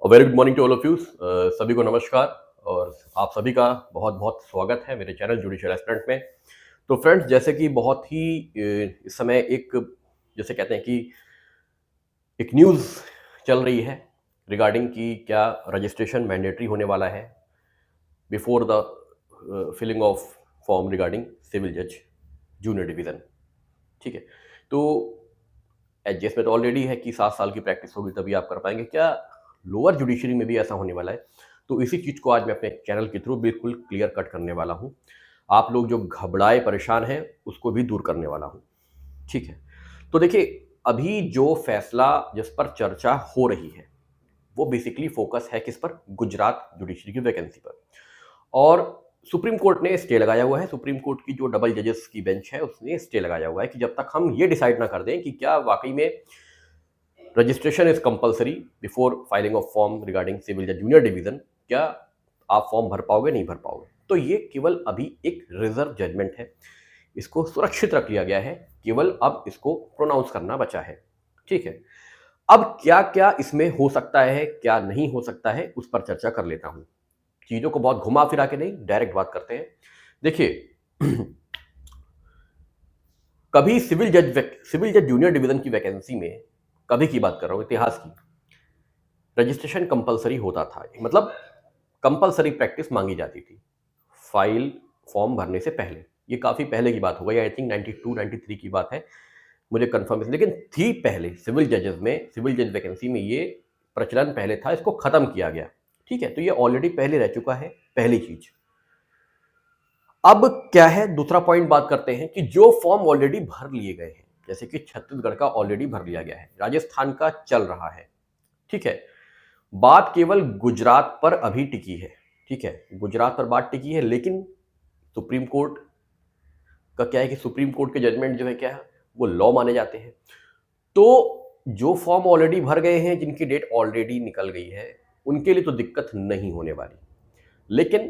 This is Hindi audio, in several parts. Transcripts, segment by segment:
Very good morning to all of you. सभी को नमस्कार और आप सभी का बहुत बहुत स्वागत है मेरे चैनल जुडिशियल एस्पिरेंट में। तो फ्रेंड्स, जैसे कि बहुत ही इस समय एक जैसे कहते हैं कि एक न्यूज़ चल रही है रिगार्डिंग कि क्या रजिस्ट्रेशन मैंडेटरी होने वाला है before the filling of form regarding civil जज जूनियर डिवीज़न। ठीक है, तो एचजीएस में तो ऑलरेडी है कि 7 साल की प्रैक्टिस होगी तभी आप कर पाएंगे। क्या लोअर जुडिशरी में भी ऐसा होने वाला है? तो इसी चीज़ को आज मैं अपने चैनल के थ्रू बिल्कुल क्लियर कट करने वाला हूँ। आप लोग जो घबराए परेशान हैं उसको भी दूर करने वाला हूँ। ठीक है, तो देखिए, अभी जो फैसला जिस पर चर्चा हो रही है वो बेसिकली फोकस है किस पर? गुजरात जुडिशरी की वैकेंसी पर। और सुप्रीम कोर्ट ने स्टे लगाया हुआ है। सुप्रीम कोर्ट की जो डबल जजेस की बेंच है उसने स्टे लगाया हुआ है कि जब तक हम ये डिसाइड ना कर दें कि क्या वाकई में registration is compulsory before filing of form regarding civil या जूनियर डिवीजन, क्या आप फॉर्म भर पाओगे नहीं भर पाओगे। तो ये केवल अभी एक रिजर्व जजमेंट है, इसको सुरक्षित रख लिया गया है, केवल अब इसको प्रोनाउंस करना बचा है। ठीक है, अब क्या क्या इसमें हो सकता है क्या नहीं हो सकता है उस पर चर्चा कर लेता हूं। चीजों को बहुत घुमा फिरा के नहीं, डायरेक्ट बात करते हैं। देखिए, कभी सिविल जज जूनियर डिवीजन की वैकेंसी में, कभी की बात कर रहा हूं, इतिहास की, रजिस्ट्रेशन कंपलसरी होता था। मतलब कंपलसरी प्रैक्टिस मांगी जाती थी फाइल फॉर्म भरने से पहले। ये काफी पहले की बात हो गई, आई थिंक 92 93 की बात है, मुझे कंफर्मेशन, लेकिन थी पहले सिविल जजेस में, सिविल जज वैकेंसी में ये प्रचलन पहले था, इसको खत्म किया गया। ठीक है, तो ये ऑलरेडी पहले रह चुका है, पहली चीज। अब क्या है, दूसरा पॉइंट बात करते हैं कि जो फॉर्म ऑलरेडी भर लिए गए हैं, जैसे कि छत्तीसगढ़ का ऑलरेडी भर लिया गया है, राजस्थान का चल रहा है। ठीक है, बात केवल गुजरात पर अभी टिकी है। ठीक है, गुजरात पर बात टिकी है, लेकिन सुप्रीम कोर्ट का क्या है कि सुप्रीम कोर्ट के जजमेंट जो है क्या है, वो लॉ माने जाते हैं। तो जो फॉर्म ऑलरेडी भर गए हैं, जिनकी डेट ऑलरेडी निकल गई है, उनके लिए तो दिक्कत नहीं होने वाली, लेकिन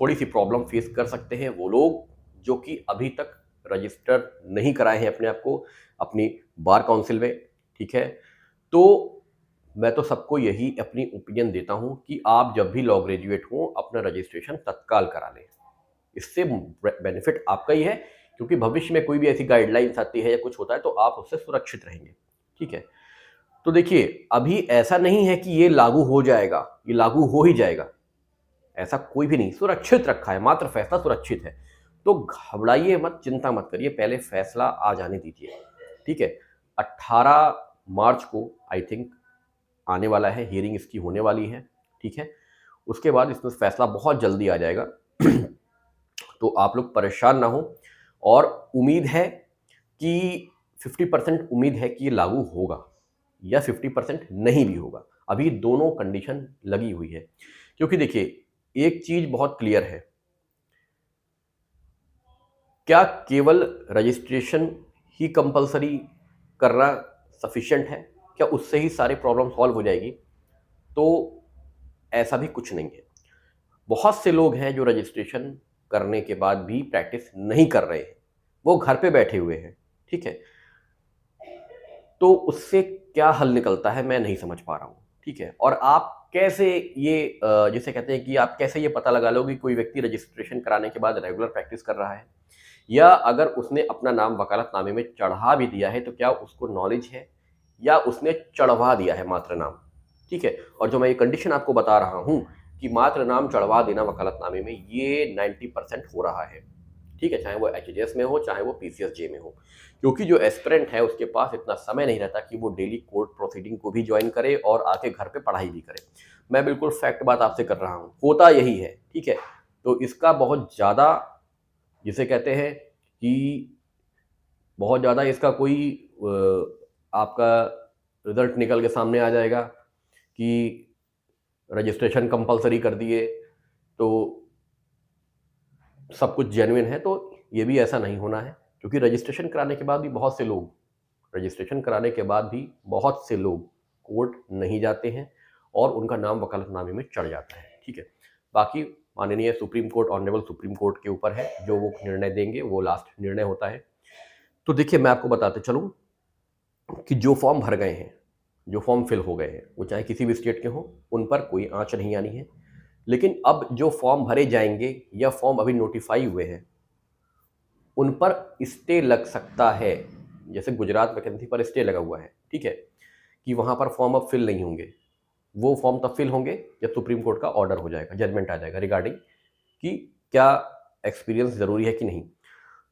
थोड़ी सी प्रॉब्लम फेस कर सकते हैं वो लोग जो कि अभी तक रजिस्टर नहीं कराए हैं अपने आप को अपनी बार काउंसिल में। ठीक है, तो मैं तो सबको यही अपनी ओपिनियन देता हूं कि आप जब भी लॉ ग्रेजुएट हो अपना रजिस्ट्रेशन तत्काल करा लें। इससे बेनिफिट आपका ही है, क्योंकि भविष्य में कोई भी ऐसी गाइडलाइंस आती है या कुछ होता है तो आप उससे सुरक्षित रहेंगे। ठीक है, तो देखिए, अभी ऐसा नहीं है कि ये लागू हो जाएगा, ये लागू हो ही जाएगा, ऐसा कोई भी नहीं। सुरक्षित रखा है, मात्र फैसला सुरक्षित है। तो घबराइए मत, चिंता मत करिए, पहले फैसला आ जाने दीजिए। ठीक है, 18 मार्च को आई थिंक आने वाला है, हियरिंग इसकी होने वाली है। ठीक है, उसके बाद इसमें फैसला बहुत जल्दी आ जाएगा। तो आप लोग परेशान ना हो, और उम्मीद है कि 50% उम्मीद है कि ये लागू होगा या 50% नहीं भी होगा। अभी दोनों कंडीशन लगी हुई है, क्योंकि देखिए, एक चीज बहुत क्लियर है, क्या केवल रजिस्ट्रेशन ही कंपलसरी करना सफिशिएंट है? क्या उससे ही सारी प्रॉब्लम सॉल्व हो जाएगी? तो ऐसा भी कुछ नहीं है। बहुत से लोग हैं जो रजिस्ट्रेशन करने के बाद भी प्रैक्टिस नहीं कर रहे हैं, वो घर पे बैठे हुए हैं। ठीक है, तो उससे क्या हल निकलता है मैं नहीं समझ पा रहा हूँ। ठीक है, और आप कैसे ये जिसे कहते हैं कि आप कैसे ये पता लगा लो कि कोई व्यक्ति रजिस्ट्रेशन कराने के बाद रेगुलर प्रैक्टिस कर रहा है, या अगर उसने अपना नाम वकालतनामे में चढ़ा भी दिया है तो क्या उसको नॉलेज है या उसने चढ़वा दिया है मात्र नाम। ठीक है, और जो मैं ये कंडीशन आपको बता रहा हूं कि मात्र नाम चढ़वा देना वकालतनामे में, ये 90% हो रहा है। ठीक है, चाहे वो एचजेएस में हो चाहे वो पीसीएसजे में हो, क्योंकि जो एस्पिरेंट है उसके पास इतना समय नहीं रहता कि वो डेली कोर्ट प्रोसीडिंग को भी ज्वाइन करे और आके घर पे पढ़ाई भी करे। मैं बिल्कुल फैक्ट बात आपसे कर रहा हूँ, होता यही है। ठीक है, तो इसका बहुत ज़्यादा जिसे कहते हैं कि बहुत ज़्यादा इसका कोई आपका रिजल्ट निकल के सामने आ जाएगा कि रजिस्ट्रेशन कंपलसरी कर दिए तो सब कुछ जेन्युइन है, तो ये भी ऐसा नहीं होना है, क्योंकि रजिस्ट्रेशन कराने के बाद भी बहुत से लोग रजिस्ट्रेशन कराने के बाद भी बहुत से लोग कोर्ट नहीं जाते हैं और उनका नाम वकालतनामे में चढ़ जाता है। ठीक है, बाकी माननीय supreme court, honourable supreme court के ऊपर है, जो वो निर्णय देंगे वो लास्ट निर्णय होता है। तो देखिए, मैं आपको बताते चलूं कि जो फॉर्म भर गए हैं जो फॉर्म फिल हो गए हैं, वो चाहे किसी भी स्टेट के हों, उन पर कोई आँच नहीं आनी है। लेकिन अब जो फॉर्म भरे जाएंगे या फॉर्म अभी नोटिफाई हुए हैं, उन पर स्टे लग सकता है। जैसे गुजरात वैकेंसी पर स्टे लगा हुआ है, ठीक है, कि वहाँ पर फॉर्म अब फिल नहीं होंगे। वो फॉर्म तब फिल होंगे जब सुप्रीम कोर्ट का ऑर्डर हो जाएगा, जजमेंट आ जाएगा रिगार्डिंग कि क्या एक्सपीरियंस ज़रूरी है कि नहीं।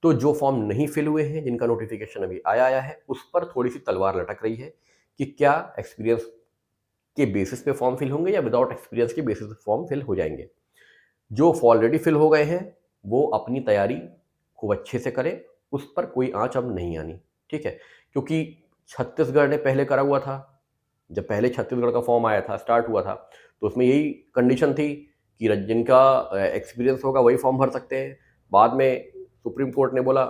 तो जो फॉर्म नहीं फिल हुए हैं, जिनका नोटिफिकेशन अभी आया है, उस पर थोड़ी सी तलवार लटक रही है कि क्या एक्सपीरियंस के बेसिस पे फॉर्म फिल होंगे या विदाउट एक्सपीरियंस के बेसिस पे फॉर्म फिल हो जाएंगे। जो ऑलरेडी फिल हो गए हैं, वो अपनी तैयारी खूब अच्छे से करें, उस पर कोई आँच अब नहीं आनी, ठीक है? क्योंकि छत्तीसगढ़ ने पहले करा हुआ था, जब पहले छत्तीसगढ़ का फॉर्म आया था, स्टार्ट हुआ था, तो उसमें यही कंडीशन थी कि जिनका एक्सपीरियंस होगा वही फॉर्म भर सकते हैं। बाद में सुप्रीम कोर्ट ने बोला,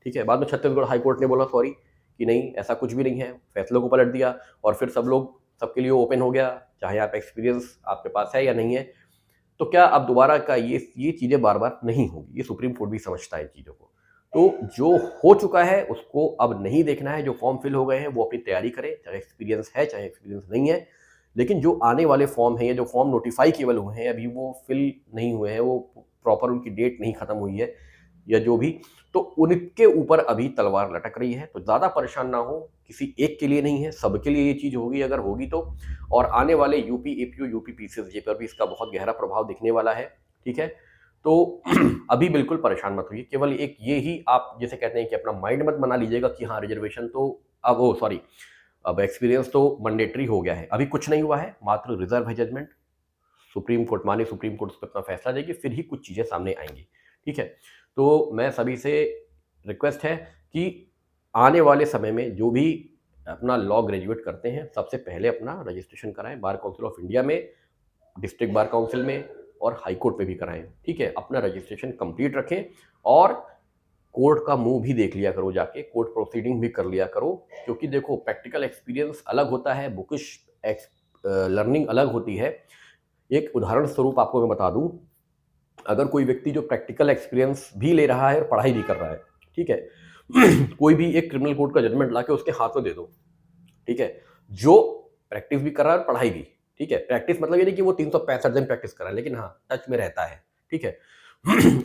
ठीक है, बाद में छत्तीसगढ़ हाई कोर्ट ने बोला सॉरी कि नहीं, ऐसा कुछ भी नहीं है, फैसलों को पलट दिया और फिर सब लोग, सबके लिए ओपन हो गया, चाहे आप एक्सपीरियंस आपके पास है या नहीं है। तो क्या अब दोबारा का ये चीज़ें बार-बार नहीं होंगी, ये सुप्रीम कोर्ट भी समझता है इन चीज़ों को। तो जो हो चुका है उसको अब नहीं देखना है, जो फॉर्म फिल हो गए हैं वो अपनी तैयारी करें, चाहे एक्सपीरियंस है, चाहे एक्सपीरियंस नहीं है। लेकिन जो आने वाले फॉर्म हैं या जो फॉर्म नोटिफाई केवल हुए हैं, अभी वो फिल नहीं हुए हैं, वो प्रॉपर उनकी डेट नहीं खत्म हुई है या जो भी, तो उनके ऊपर अभी तलवार लटक रही है। तो ज़्यादा परेशान ना हो, किसी एक के लिए नहीं है, सबके लिए ये चीज़ होगी अगर होगी तो। और आने वाले यूपी, एपीओ, यूपी पीसीएस पर भी इसका बहुत गहरा प्रभाव दिखने वाला है, ठीक है? तो अभी बिल्कुल परेशान मत होइए, केवल एक ये ही आप जैसे कहते हैं कि अपना माइंड मत बना लीजिएगा कि हाँ, रिजर्वेशन तो अब वो सॉरी अब एक्सपीरियंस तो मैंडेटरी हो गया है। अभी कुछ नहीं हुआ है, मात्र रिजर्व है जजमेंट। सुप्रीम कोर्ट माने, सुप्रीम कोर्ट उस पर अपना फैसला देगी, फिर ही कुछ चीज़ें सामने आएँगी, ठीक है? तो मैं सभी से रिक्वेस्ट है कि आने वाले समय में जो भी अपना लॉ ग्रेजुएट करते हैं, सबसे पहले अपना रजिस्ट्रेशन कराएँ बार काउंसिल ऑफ इंडिया में, डिस्ट्रिक्ट बार काउंसिल में और हाई कोर्ट में भी कराएँ, ठीक है? अपना रजिस्ट्रेशन कंप्लीट रखें और कोर्ट का मुँह भी देख लिया करो जाके, कोर्ट प्रोसीडिंग भी कर लिया करो, क्योंकि देखो प्रैक्टिकल एक्सपीरियंस अलग होता है, बुकिश लर्निंग अलग होती है। एक उदाहरण स्वरूप आपको मैं बता दूँ, अगर कोई व्यक्ति जो प्रैक्टिकल एक्सपीरियंस भी ले रहा है और पढ़ाई भी कर रहा है, ठीक है? कोई भी एक क्रिमिनल कोर्ट का जजमेंट लाके उसके हाथ में दे दो, ठीक है? जो प्रैक्टिस भी कर रहा है और पढ़ाई भी, ठीक है? प्रैक्टिस मतलब ये नहीं कि वो 365 दिन प्रैक्टिस कर रहा है, लेकिन हाँ, टच में रहता है, ठीक है?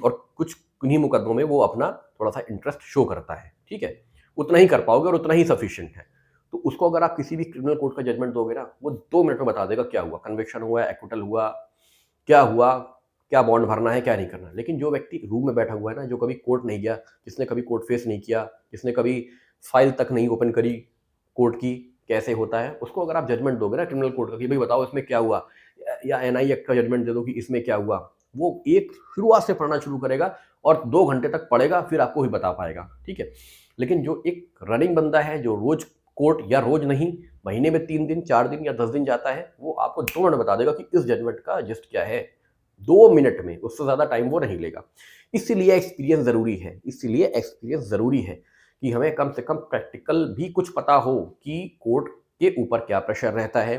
और कुछ किन्हीं मुकदमों में वो अपना थोड़ा-सा इंटरेस्ट शो करता है, ठीक है? उतना ही कर पाओगे और उतना ही सफिशिएंट है। तो उसको अगर आप किसी भी क्रिमिनल कोर्ट का जजमेंट दोगे ना, वो 2 मिनट में बता देगा क्या हुआ, कन्विक्शन हुआ, एक्विटल हुआ, क्या हुआ, क्या बॉन्ड भरना है, क्या नहीं करना है। लेकिन जो व्यक्ति रूम में बैठा हुआ है ना, जो कभी कोर्ट नहीं गया, जिसने कभी कोर्ट फेस नहीं किया, जिसने कभी फाइल तक नहीं ओपन करी कोर्ट की, कैसे होता है, उसको अगर आप जजमेंट दोगे ना क्रिमिनल कोर्ट का कि भाई बताओ इसमें क्या हुआ, या एनआई एक्ट का जजमेंट दे दो कि इसमें क्या हुआ, वो एक शुरुआत से पढ़ना शुरू करेगा और 2 घंटे तक पढ़ेगा, फिर आपको ही बता पाएगा, ठीक है? लेकिन जो एक रनिंग बंदा है, जो रोज़ कोर्ट या रोज़ नहीं, महीने में 3 दिन, 4 दिन या 10 दिन जाता है, वो आपको 2 मिनट बता देगा कि इस जजमेंट का जिस्ट क्या है। 2 मिनट में, उससे ज़्यादा टाइम वो नहीं लेगा। इसीलिए एक्सपीरियंस ज़रूरी है, इसलिए एक्सपीरियंस ज़रूरी है कि हमें कम से कम प्रैक्टिकल भी कुछ पता हो कि कोर्ट के ऊपर क्या प्रेशर रहता है,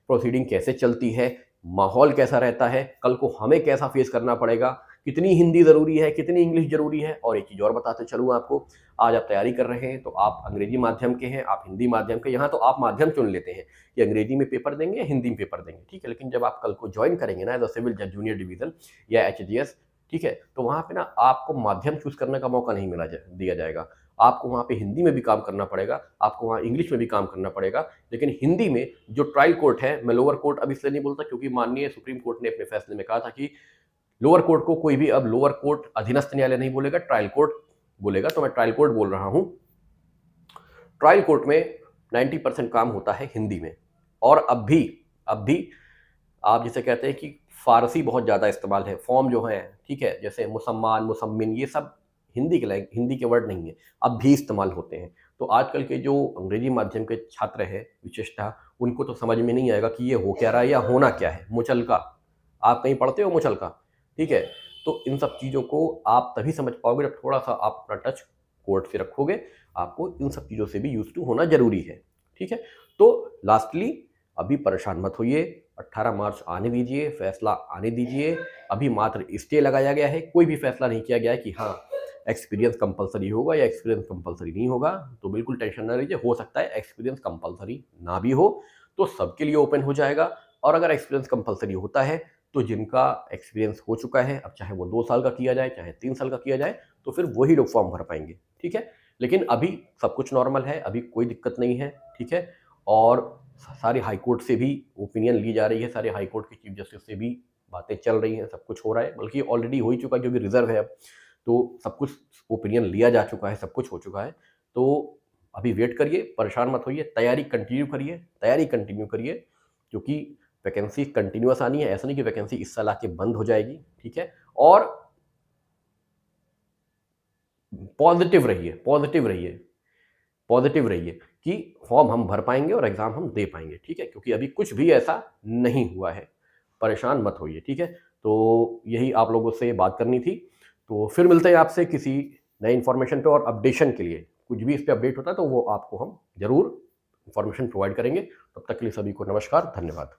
प्रोसीडिंग कैसे चलती है, माहौल कैसा रहता है, कल को हमें कैसा फेस करना पड़ेगा, कितनी हिंदी ज़रूरी है, कितनी इंग्लिश ज़रूरी है। और एक चीज़ और बताते चलूँ आपको, आज आप तैयारी कर रहे हैं तो आप अंग्रेजी माध्यम के हैं, आप हिंदी माध्यम के, यहाँ तो आप माध्यम चुन लेते हैं कि अंग्रेजी में पेपर देंगे या हिंदी में पेपर देंगे, ठीक है? लेकिन जब आप कल को ज्वाइन करेंगे ना एज़ अ सिविल जज जूनियर डिवीज़न या एचजीएस, ठीक है? तो वहाँ पे ना आपको माध्यम चूज़ करने का मौका नहीं दिया जाएगा। आपको वहाँ पे हिंदी में भी काम करना पड़ेगा, आपको वहाँ इंग्लिश में भी काम करना पड़ेगा। लेकिन हिंदी में जो ट्रायल कोर्ट है, मैं लोअर कोर्ट अब इसलिए नहीं बोलता क्योंकि माननीय सुप्रीम कोर्ट ने अपने फैसले में कहा था कि लोअर कोर्ट को कोई भी अब लोअर कोर्ट अधीनस्थ न्यायालय नहीं बोलेगा, ट्रायल कोर्ट बोलेगा, तो मैं ट्रायल कोर्ट बोल रहा हूँ। ट्रायल कोर्ट में 90% काम होता है हिंदी में। और अब भी आप जिसे कहते हैं कि फ़ारसी बहुत ज़्यादा इस्तेमाल है, फॉर्म जो हैं, ठीक है? जैसे मुसम्मान, मुसम्मिन, ये सब हिंदी के वर्ड नहीं है, अब भी इस्तेमाल होते हैं। तो आजकल के जो अंग्रेजी माध्यम के छात्र हैं विशेषतः, उनको तो समझ में नहीं आएगा कि ये हो क्या रहा है या होना क्या है, मुचलका। आप कहीं पढ़ते हो मुचलका, ठीक है? तो इन सब चीज़ों को आप तभी समझ पाओगे जब थोड़ा-सा आप अपना टच कोर्ट से रखोगे। आपको इन सब चीज़ों से भी यूज़ टू होना ज़रूरी है, ठीक है? तो लास्टली अभी परेशान मत होइए, 18 मार्च आने दीजिए, फैसला आने दीजिए। अभी मात्र स्टे लगाया गया है, कोई भी फैसला नहीं किया गया है कि हाँ, एक्सपीरियंस कंपल्सरी होगा या एक्सपीरियंस कंपल्सरी नहीं होगा। तो बिल्कुल टेंशन ना लीजिए, हो सकता है एक्सपीरियंस कंपल्सरी ना भी हो, तो सबके लिए ओपन हो जाएगा। और अगर एक्सपीरियंस कंपलसरी होता है तो जिनका एक्सपीरियंस हो चुका है, अब चाहे वो 2 साल का किया जाए, चाहे 3 साल का किया जाए, तो फिर वही लोग फॉर्म भर पाएंगे। ठीक है, लेकिन अभी सब कुछ नॉर्मल है, अभी कोई दिक्कत नहीं है। ठीक है, और सारे हाई कोर्ट से भी ओपिनियन ली जा रही है, सारे हाई कोर्ट के चीफ जस्टिस से भी बातें चल रही हैं, सब कुछ हो रहा है, बल्कि ऑलरेडी हो ही चुका है क्योंकि रिजर्व है अब, तो सब कुछ ओपिनियन लिया जा चुका है, सब कुछ हो चुका है। तो अभी वेट करिए, परेशान मत होइए, तैयारी कंटिन्यू करिए, तैयारी कंटिन्यू करिए, क्योंकि वैकेंसी कंटिन्यूअस आनी है। ऐसा नहीं कि वैकेंसी इस साल आके बंद हो जाएगी। ठीक है, और पॉजिटिव रहिए, पॉजिटिव रहिए, पॉजिटिव रहिए कि फॉर्म हम भर पाएंगे और एग्जाम हम दे पाएंगे। ठीक है, क्योंकि अभी कुछ भी ऐसा नहीं हुआ है, परेशान मत होइए। ठीक है, तो यही आप लोगों से बात करनी थी। तो फिर मिलते हैं आपसे किसी नए इन्फॉर्मेशन पे, और अपडेशन के लिए कुछ भी इस पे अपडेट होता है तो वो आपको हम जरूर इन्फॉर्मेशन प्रोवाइड करेंगे। तब तक के लिए सभी को नमस्कार, धन्यवाद।